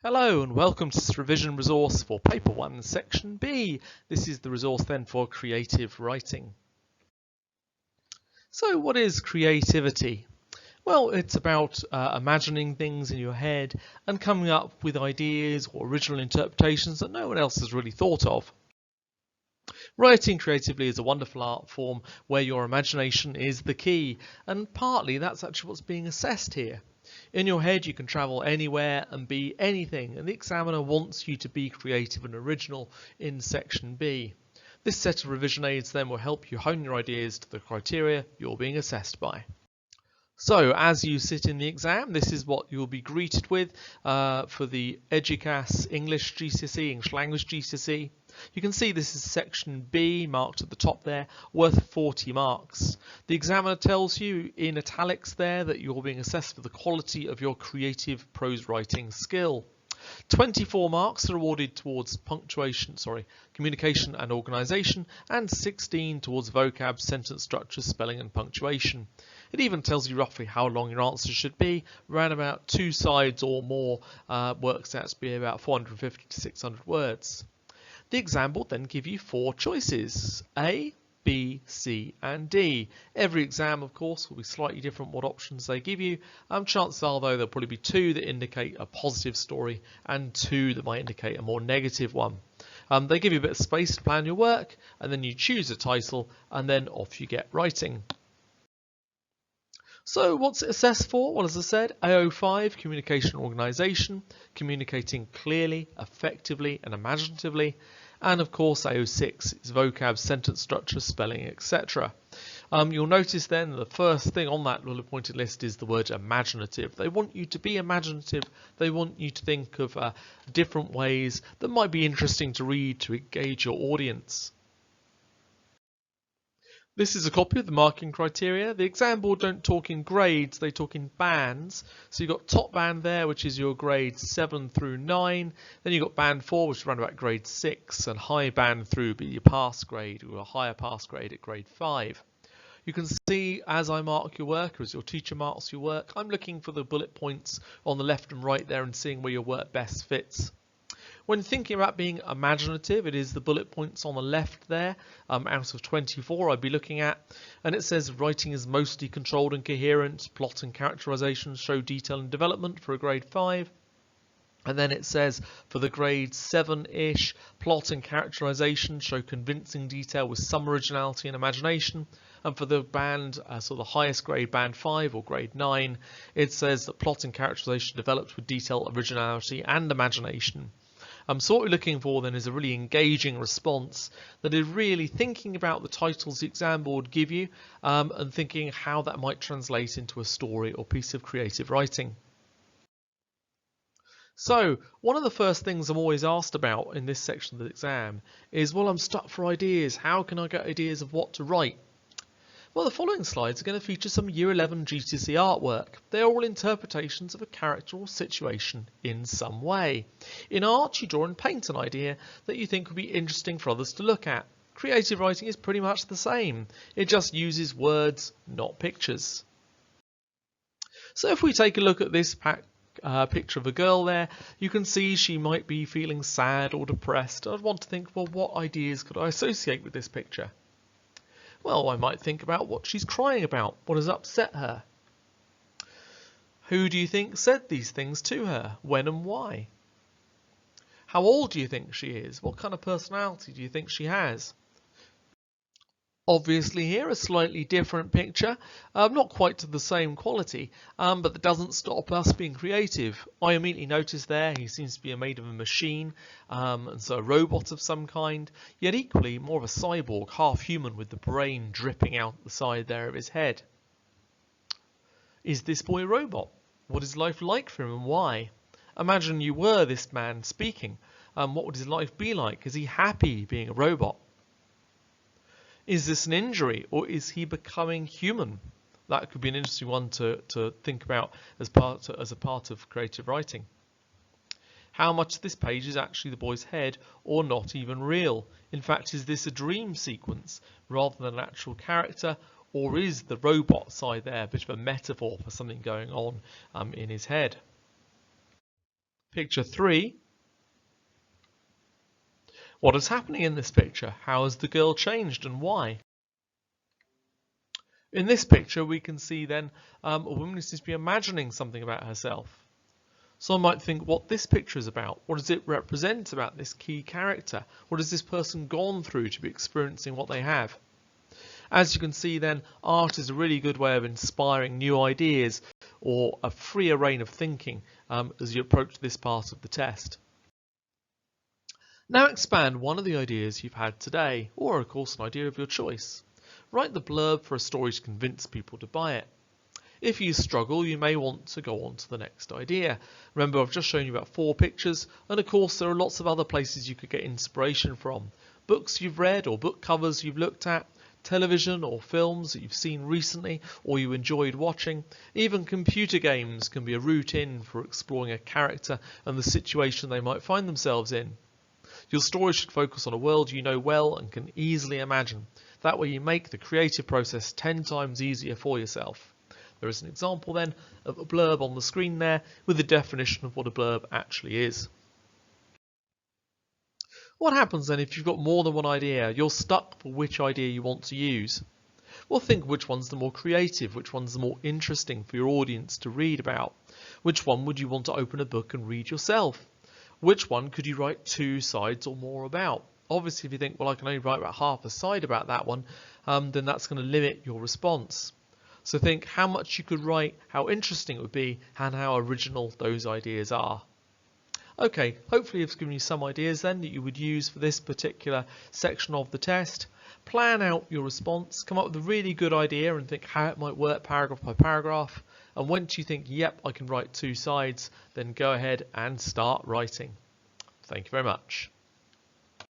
Hello and welcome to this revision resource for Paper 1 Section B. This is the resource then for creative writing. So what is creativity? Well, it's about imagining things in your head and coming up with ideas or original interpretations that no one else has really thought of. Writing creatively is a wonderful art form where your imagination is the key, and partly that's actually what's being assessed here. In your head you can travel anywhere and be anything, and the examiner wants you to be creative and original in Section B. This set of revision aids then will help you hone your ideas to the criteria you're being assessed by. So as you sit in the exam, this is what you'll be greeted with for the EDUQAS English GCSE, English Language GCSE. You can see this is section B marked at the top there, worth 40 marks. The examiner tells you in italics there that you're being assessed for the quality of your creative prose writing skill. 24 marks are awarded towards communication and organisation, and 16 towards vocab, sentence structure, spelling and punctuation. It even tells you roughly how long your answers should be. Around about 2 sides or more works out to be about 450 to 600 words. The exam will then give you 4 choices: A, B, C and D. Every exam, of course, will be slightly different what options they give you. Chances are, though, there'll probably be 2 that indicate a positive story and 2 that might indicate a more negative one. They give you a bit of space to plan your work, and then you choose a title, and then off you get writing. So what's it assessed for? Well, as I said, AO5, communication organisation, communicating clearly, effectively and imaginatively. And of course AO6 is vocab, sentence structure, spelling, etc. You'll notice then the first thing on that little pointed list is the word imaginative. They want you to be imaginative. They want you to think of different ways that might be interesting to read to engage your audience. This is a copy of the marking criteria. The exam board don't talk in grades, they talk in bands. So you've got top band there, which is your grades 7 through 9. Then you've got band 4, which is around about grade 6, and high band through be your pass grade, or a higher pass grade at grade 5. You can see as I mark your work, or as your teacher marks your work, I'm looking for the bullet points on the left and right there and seeing where your work best fits. When thinking about being imaginative, it is the bullet points on the left there, out of 24 I'd be looking at, and it says writing is mostly controlled and coherent, plot and characterization show detail and development for a grade 5. And then it says for the grade 7-ish, plot and characterization show convincing detail with some originality and imagination. And for the band, so the highest grade, band 5 or grade 9, it says that plot and characterization developed with detail, originality and imagination. So what we're looking for then is a really engaging response that is really thinking about the titles the exam board give you and thinking how that might translate into a story or piece of creative writing. So one of the first things I'm always asked about in this section of the exam is, well, I'm stuck for ideas. How can I get ideas of what to write? Well, the following slides are going to feature some Year 11 GCSE artwork. They are all interpretations of a character or situation in some way. In art, you draw and paint an idea that you think would be interesting for others to look at. Creative writing is pretty much the same. It just uses words, not pictures. So if we take a look at this picture of a girl there, you can see she might be feeling sad or depressed. I'd want to think, well, what ideas could I associate with this picture? Well, I might think about what she's crying about, what has upset her. Who do you think said these things to her? When and why? How old do you think she is? What kind of personality do you think she has? Obviously here a slightly different picture, not quite to the same quality, but that doesn't stop us being creative. I immediately noticed there he seems to be made of a machine, and so a robot of some kind, yet equally more of a cyborg, half human with the brain dripping out the side there of his head. Is this boy a robot? What is life like for him and why? Imagine you were this man speaking. What would his life be like? Is he happy being a robot? Is this an injury, or is he becoming human? That could be an interesting one to think about as a part of creative writing. How much of this page is actually the boy's head or not even real? In fact, is this a dream sequence rather than an actual character, or is the robot side there a bit of a metaphor for something going on in his head? Picture 3. What is happening in this picture? How has the girl changed and why? In this picture we can see then a woman who seems to be imagining something about herself. Some might think what this picture is about. What does it represent about this key character? What has this person gone through to be experiencing what they have? As you can see then, art is a really good way of inspiring new ideas or a freer reign of thinking as you approach this part of the test. Now expand one of the ideas you've had today, or of course an idea of your choice. Write the blurb for a story to convince people to buy it. If you struggle, you may want to go on to the next idea. Remember, I've just shown you about 4 pictures, and of course there are lots of other places you could get inspiration from. Books you've read or book covers you've looked at, television or films that you've seen recently or you enjoyed watching. Even computer games can be a route in for exploring a character and the situation they might find themselves in. Your story should focus on a world you know well and can easily imagine. That way you make the creative process 10 times easier for yourself. There is an example then of a blurb on the screen there with the definition of what a blurb actually is. What happens then if you've got more than one idea? You're stuck for which idea you want to use. Well, think which one's the more creative, which one's the more interesting for your audience to read about. Which one would you want to open a book and read yourself? Which one could you write 2 sides or more about? Obviously, if you think, well, I can only write about half a side about that one, then that's going to limit your response. So think how much you could write, how interesting it would be, and how original those ideas are. Okay, hopefully I've given you some ideas then that you would use for this particular section of the test. Plan out your response, come up with a really good idea and think how it might work paragraph by paragraph. And once you think, yep, I can write 2 sides, then go ahead and start writing. Thank you very much.